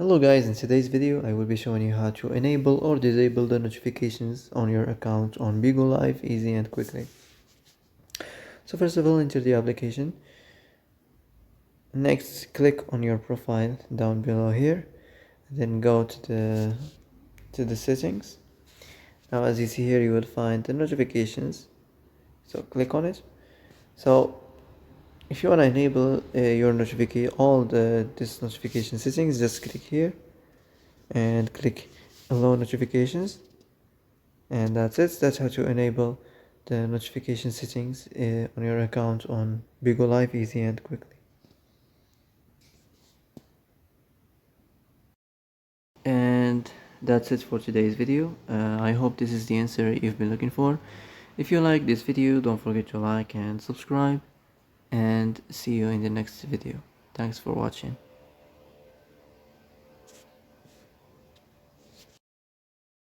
Hello guys, in today's video I will be showing you how to enable or disable the notifications on your account on Bigo Live easy and quickly. So first of all, enter the application. Next, click on your profile down below here, then go to the settings. Now as you see here, you will find the notifications, so click on it. So if you want to enable your this notification settings, just click here and click allow notifications, and that's it. That's how to enable the notification settings on your account on Bigo Live easy and quickly. And that's it for today's video. I hope this is the answer you've been looking for. If you like this video, don't forget to like and subscribe, and see you in the next video. Thanks for watching.